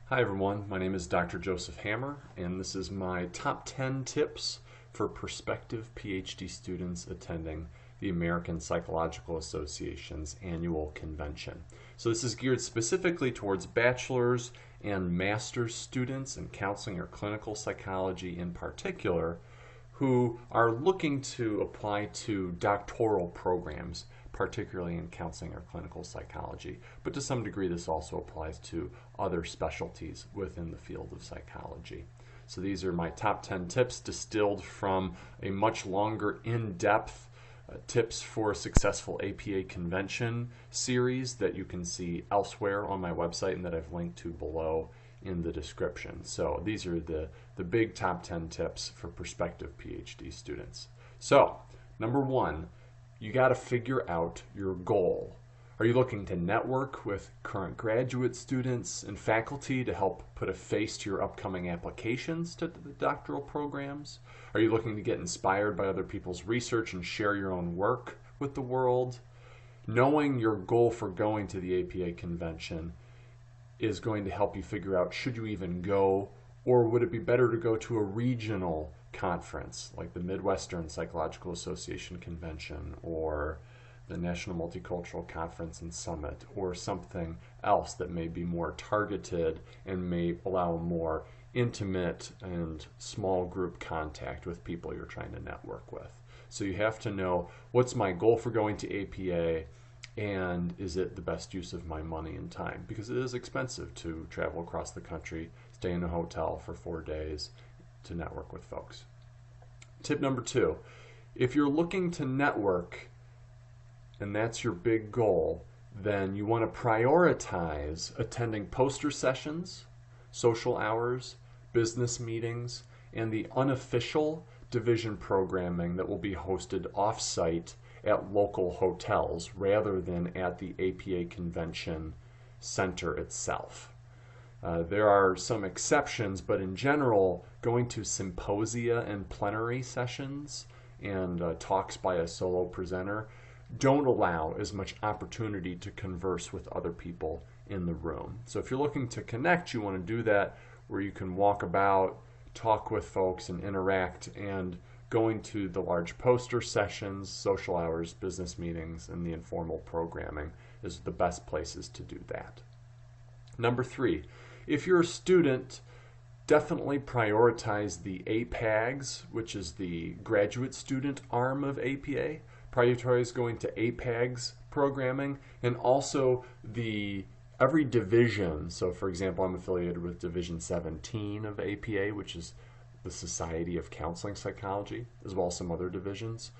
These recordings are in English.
Hi everyone, my name is Dr. Joseph Hammer, and this is my top 10 tips for prospective PhD students attending the American Psychological Association's annual convention. So this is geared specifically towards bachelor's and master's students in counseling or clinical psychology in particular, who are looking to apply to doctoral programs, particularly in counseling or clinical psychology. But to some degree, this also applies to other specialties within the field of psychology. So these are my top 10 tips distilled from a much longer, in-depth tips for a successful APA convention series that you can see elsewhere on my website and that I've linked to below in the description. So these are the big top 10 tips for prospective PhD students. So, number one, you got to figure out your goal. Are you looking to network with current graduate students and faculty to help put a face to your upcoming applications to the doctoral programs? Are you looking to get inspired by other people's research and share your own work with the world? Knowing your goal for going to the APA convention is going to help you figure out, should you even go, or would it be better to go to a regional conference like the Midwestern Psychological Association Convention or the National Multicultural Conference and Summit, or something else that may be more targeted and may allow more intimate and small group contact with people you're trying to network with. So you have to know, what's my goal for going to APA, and is it the best use of my money and time? Because it is expensive to travel across the country, stay in a hotel for 4 days to network with folks. Tip number two, if you're looking to network and that's your big goal, then you want to prioritize attending poster sessions, social hours, business meetings, and the unofficial division programming that will be hosted off-site at local hotels rather than at the APA convention center itself. There are some exceptions, but in general, going to symposia and plenary sessions and talks by a solo presenter don't allow as much opportunity to converse with other people in the room. So if you're looking to connect, you want to do that where you can walk about, talk with folks, and interact, and going to the large poster sessions, social hours, business meetings, and the informal programming is the best places to do that. Number three, if you're a student, definitely prioritize the APAGS, which is the graduate student arm of APA. Prioritize going to APAGS programming, and also every division. So for example, I'm affiliated with Division 17 of APA, which is the Society of Counseling Psychology, as well as some other divisions.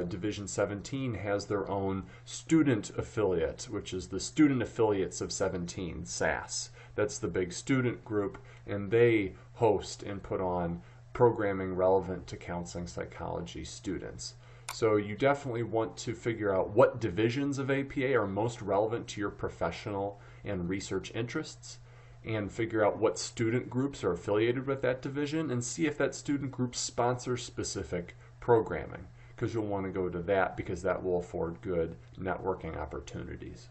Division 17 has their own student affiliate, which is the Student Affiliates of 17, SAS. That's the big student group, and they host and put on programming relevant to counseling psychology students. So you definitely want to figure out what divisions of APA are most relevant to your professional and research interests, and figure out what student groups are affiliated with that division, and see if that student group sponsors specific programming, because you'll want to go to that because that will afford good networking opportunities.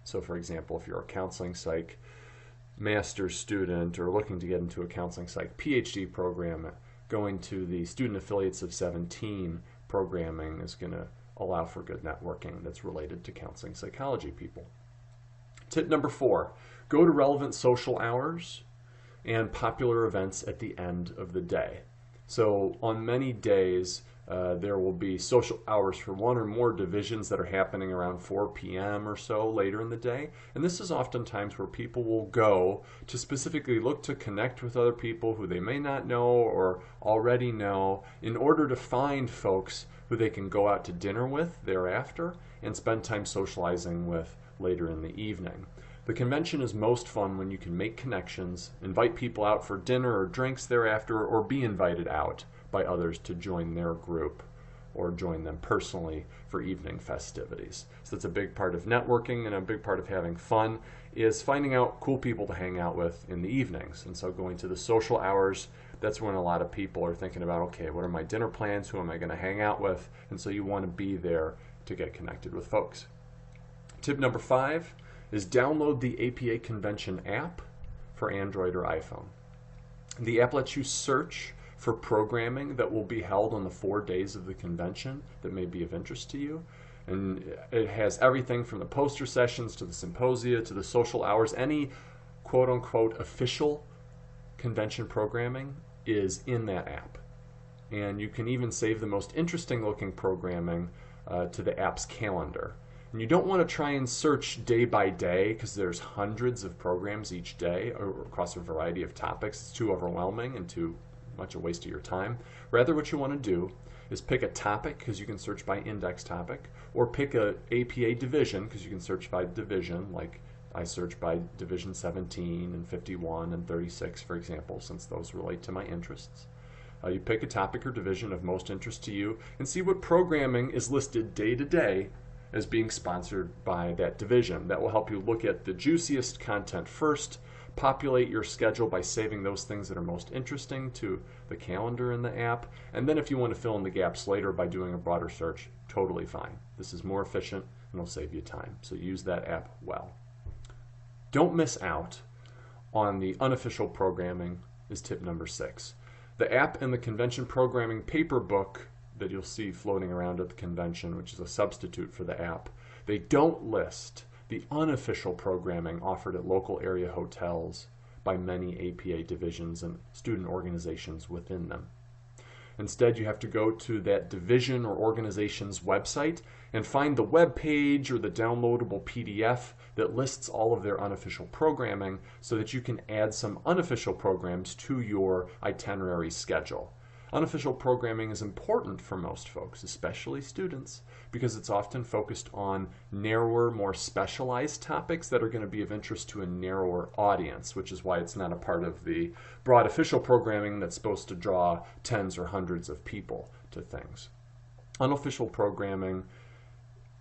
So for example, if you're a counseling psych master's student or looking to get into a counseling psych PhD program, going to the Student Affiliates of 17 programming is going to allow for good networking that's related to counseling psychology people. Tip number four, go to relevant social hours and popular events at the end of the day. So on many days, there will be social hours for one or more divisions that are happening around 4 p.m. or so later in the day. And this is oftentimes where people will go to specifically look to connect with other people who they may not know or already know, in order to find folks who they can go out to dinner with thereafter and spend time socializing with later in the evening. The convention is most fun when you can make connections, invite people out for dinner or drinks thereafter, or be invited out by others to join their group or join them personally for evening festivities. So that's a big part of networking, and a big part of having fun is finding out cool people to hang out with in the evenings. And so going to the social hours, that's when a lot of people are thinking about, okay, what are my dinner plans? Who am I going to hang out with? And so you want to be there to get connected with folks. Tip number five is download the APA convention app for Android or iPhone. The app lets you search for programming that will be held on the 4 days of the convention that may be of interest to you. And it has everything from the poster sessions to the symposia to the social hours. Any quote-unquote official convention programming is in that app. And you can even save the most interesting looking programming to the app's calendar. And you don't want to try and search day by day because there's hundreds of programs each day across a variety of topics. It's too overwhelming and too much a waste of your time. Rather, what you want to do is pick a topic, because you can search by index topic, or pick a APA division, because you can search by division, like I search by division 17 and 51 and 36, for example, since those relate to my interests. You pick a topic or division of most interest to you and see what programming is listed day to day as being sponsored by that division. That will help you look at the juiciest content first, populate your schedule by saving those things that are most interesting to the calendar in the app, and then if you want to fill in the gaps later by doing a broader search, totally fine. This is more efficient and will save you time, so use that app well. Don't miss out on the unofficial programming is tip number 6. The app and the convention programming paper book that you'll see floating around at the convention, which is a substitute for the app, they don't list the unofficial programming offered at local area hotels by many APA divisions and student organizations within them. Instead, you have to go to that division or organization's website and find the web page or the downloadable PDF that lists all of their unofficial programming so that you can add some unofficial programs to your itinerary schedule. Unofficial programming is important for most folks, especially students, because it's often focused on narrower, more specialized topics that are going to be of interest to a narrower audience, which is why it's not a part of the broad official programming that's supposed to draw tens or hundreds of people to things. Unofficial programming,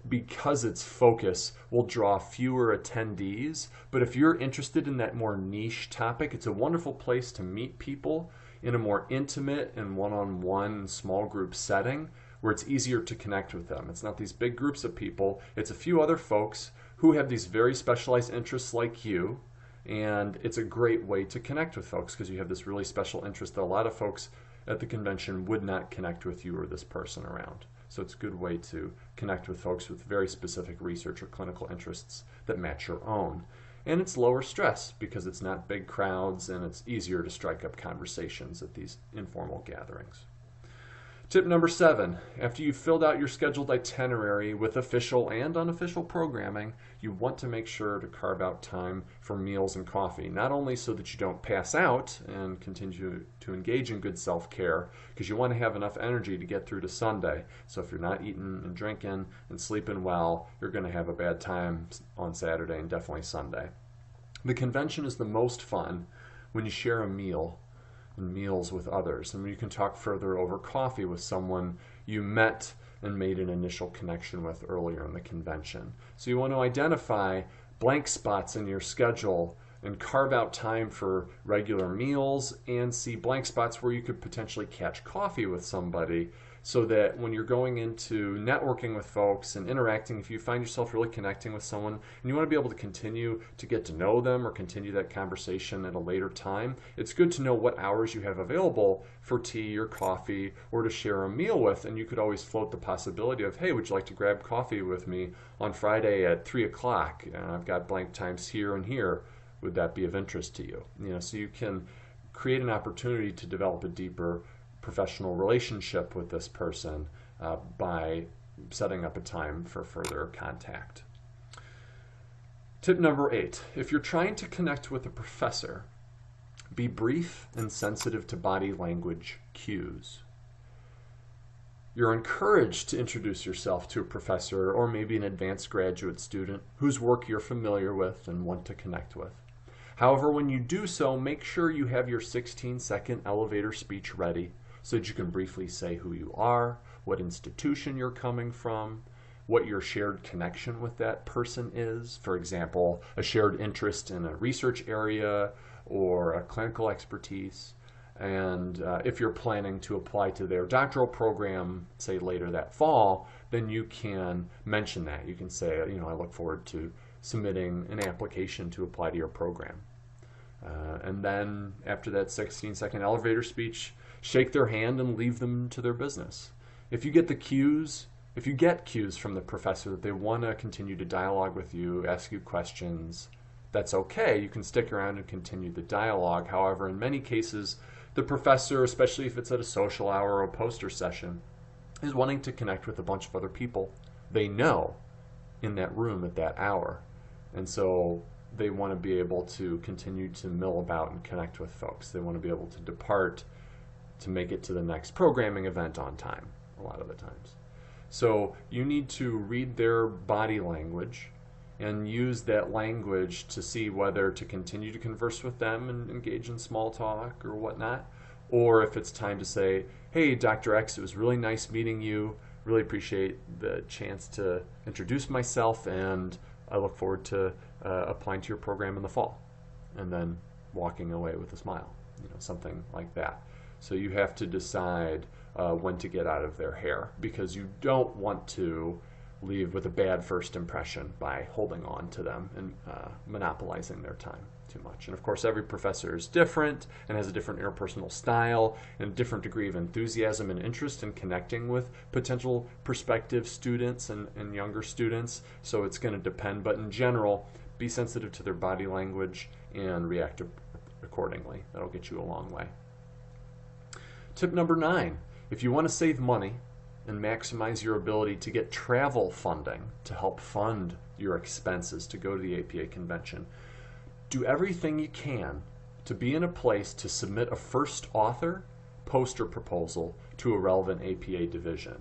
because its focus, will draw fewer attendees, but if you're interested in that more niche topic, it's a wonderful place to meet people in a more intimate and one-on-one small group setting where it's easier to connect with them. It's not these big groups of people, it's a few other folks who have these very specialized interests like you, and it's a great way to connect with folks because you have this really special interest that a lot of folks at the convention would not connect with you or this person around. So it's a good way to connect with folks with very specific research or clinical interests that match your own. And it's lower stress because it's not big crowds and it's easier to strike up conversations at these informal gatherings. Tip number 7, after you've filled out your scheduled itinerary with official and unofficial programming, you want to make sure to carve out time for meals and coffee, not only so that you don't pass out and continue to engage in good self-care, because you want to have enough energy to get through to Sunday. So if you're not eating and drinking and sleeping well, you're going to have a bad time on Saturday and definitely Sunday. The convention is the most fun when you share a meal and meals with others, and you can talk further over coffee with someone you met and made an initial connection with earlier in the convention. So you want to identify blank spots in your schedule and carve out time for regular meals and see blank spots where you could potentially catch coffee with somebody, so that when you're going into networking with folks and interacting, if you find yourself really connecting with someone and you want to be able to continue to get to know them or continue that conversation at a later time, it's good to know what hours you have available for tea or coffee or to share a meal with. And you could always float the possibility of, hey, would you like to grab coffee with me on Friday at 3 o'clock? I've got blank times here and here. Would that be of interest to you? So you can create an opportunity to develop a deeper professional relationship with this person by setting up a time for further contact. Tip number 8, if you're trying to connect with a professor, be brief and sensitive to body language cues. You're encouraged to introduce yourself to a professor or maybe an advanced graduate student whose work you're familiar with and want to connect with. However, when you do so, make sure you have your 16-second elevator speech ready so that you can briefly say who you are, what institution you're coming from, what your shared connection with that person is. For example, a shared interest in a research area or a clinical expertise. And if you're planning to apply to their doctoral program, say later that fall, then you can mention that. You can say, I look forward to submitting an application to apply to your program. And then after that 16-second elevator speech, shake their hand and leave them to their business. If you get cues from the professor that they want to continue to dialogue with you, ask you questions, that's okay. You can stick around and continue the dialogue. However, in many cases, the professor, especially if it's at a social hour or a poster session, is wanting to connect with a bunch of other people they know in that room at that hour. And so they want to be able to continue to mill about and connect with folks. They want to be able to depart to make it to the next programming event on time, a lot of the times. So you need to read their body language and use that language to see whether to continue to converse with them and engage in small talk or whatnot, or if it's time to say, hey, Dr. X, it was really nice meeting you. Really appreciate the chance to introduce myself, and I look forward to applying to your program in the fall, and then walking away with a smile, something like that. So you have to decide when to get out of their hair, because you don't want to leave with a bad first impression by holding on to them and monopolizing their time too much. And of course, every professor is different and has a different interpersonal style and a different degree of enthusiasm and interest in connecting with potential prospective students and younger students. So it's going to depend, but in general, be sensitive to their body language and react accordingly. That'll get you a long way. Tip number 9, if you want to save money and maximize your ability to get travel funding to help fund your expenses to go to the APA convention, do everything you can to be in a place to submit a first author poster proposal to a relevant APA division.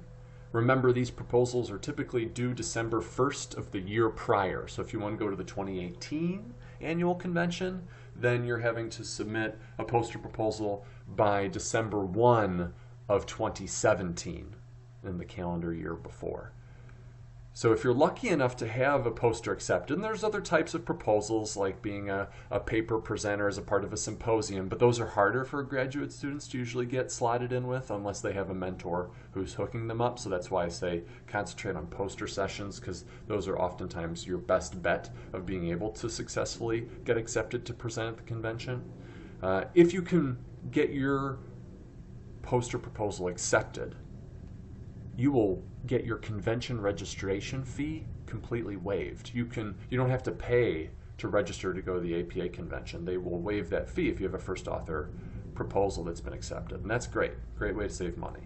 Remember, these proposals are typically due December 1st of the year prior. So if you want to go to the 2018 annual convention, then you're having to submit a poster proposal by December 1 of 2017 in the calendar year before. So if you're lucky enough to have a poster accepted, and there's other types of proposals like being a paper presenter as a part of a symposium, but those are harder for graduate students to usually get slotted in with unless they have a mentor who's hooking them up. So that's why I say concentrate on poster sessions, because those are oftentimes your best bet of being able to successfully get accepted to present at the convention. If you can get your poster proposal accepted, you will get your convention registration fee completely waived. You don't have to pay to register to go to the APA convention. They will waive that fee if you have a first author proposal that's been accepted. And that's great way to save money.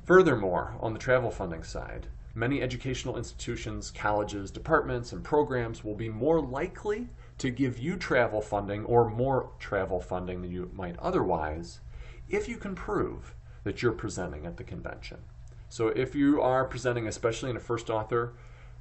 Furthermore, on the travel funding side, many educational institutions, colleges, departments, and programs will be more likely to give you travel funding or more travel funding than you might otherwise if you can prove that you're presenting at the convention. So if you are presenting, especially in a first author,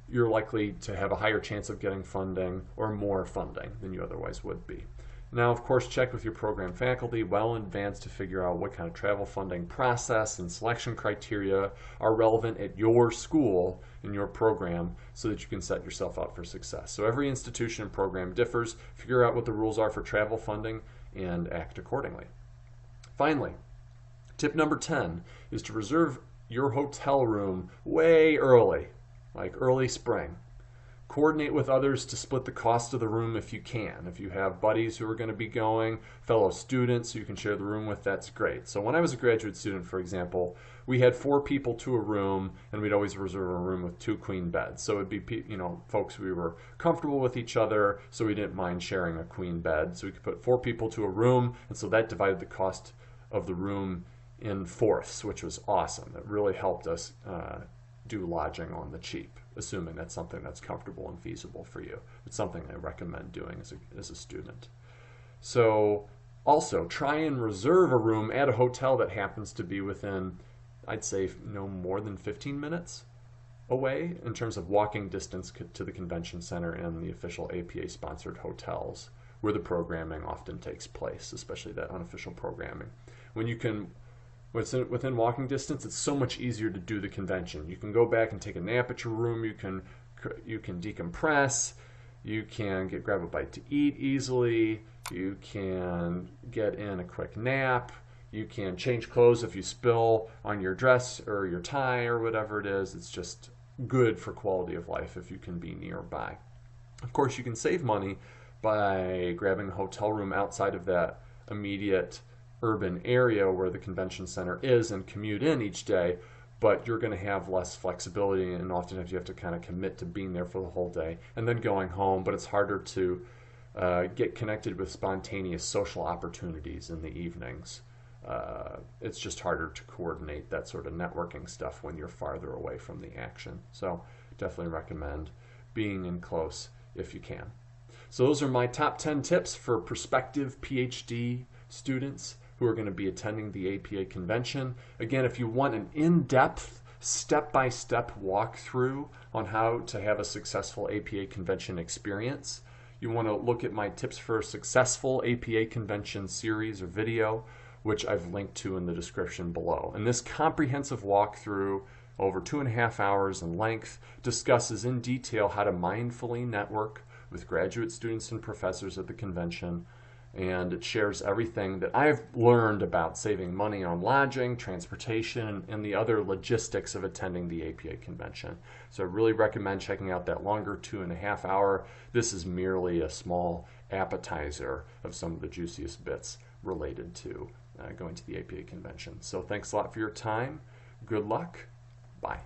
you're likely to have a higher chance of getting funding or more funding than you otherwise would be. Now, of course, check with your program faculty well in advance to figure out what kind of travel funding process and selection criteria are relevant at your school in your program so that you can set yourself up for success. So every institution and program differs. Figure out what the rules are for travel funding and act accordingly. Finally, tip number 10 is to reserve your hotel room way early, like early spring. Coordinate with others to split the cost of the room if you can. If you have buddies who are going to be going, fellow students who you can share the room with, that's great. So when I was a graduate student, for example, we had 4 people to a room, and we'd always reserve a room with 2 queen beds. So it'd be, folks we were comfortable with each other, so we didn't mind sharing a queen bed. So we could put 4 people to a room, and so that divided the cost of the room in fourths, which was awesome. It really helped us do lodging on the cheap, assuming that's something that's comfortable and feasible for you. It's something I recommend doing as a student. So also try and reserve a room at a hotel that happens to be within, I'd say, no more than 15 minutes away in terms of walking distance to the convention center and the official APA sponsored hotels where the programming often takes place, especially that unofficial programming. When within walking distance, it's so much easier to do the convention. You can go back and take a nap at your room. You can decompress. You can grab a bite to eat easily. You can get in a quick nap. You can change clothes if you spill on your dress or your tie or whatever it is. It's just good for quality of life if you can be nearby. Of course, you can save money by grabbing a hotel room outside of that immediate urban area where the convention center is and commute in each day, but you're going to have less flexibility, and oftentimes you have to kind of commit to being there for the whole day and then going home. But it's harder to get connected with spontaneous social opportunities in the evenings. It's just harder to coordinate that sort of networking stuff when you're farther away from the action. So definitely recommend being in close if you can. So those are my top 10 tips for prospective PhD students who are going to be attending the APA convention. Again, if you want an in-depth, step-by-step walkthrough on how to have a successful APA convention experience, you want to look at my tips for a successful APA convention series or video, which I've linked to in the description below. And this comprehensive walkthrough, over 2.5 hours in length, discusses in detail how to mindfully network with graduate students and professors at the convention, and it shares everything that I've learned about saving money on lodging, transportation, and the other logistics of attending the APA convention. So I really recommend checking out that longer 2.5 hour. This is merely a small appetizer of some of the juiciest bits related to going to the APA convention. So thanks a lot for your time. Good luck. Bye.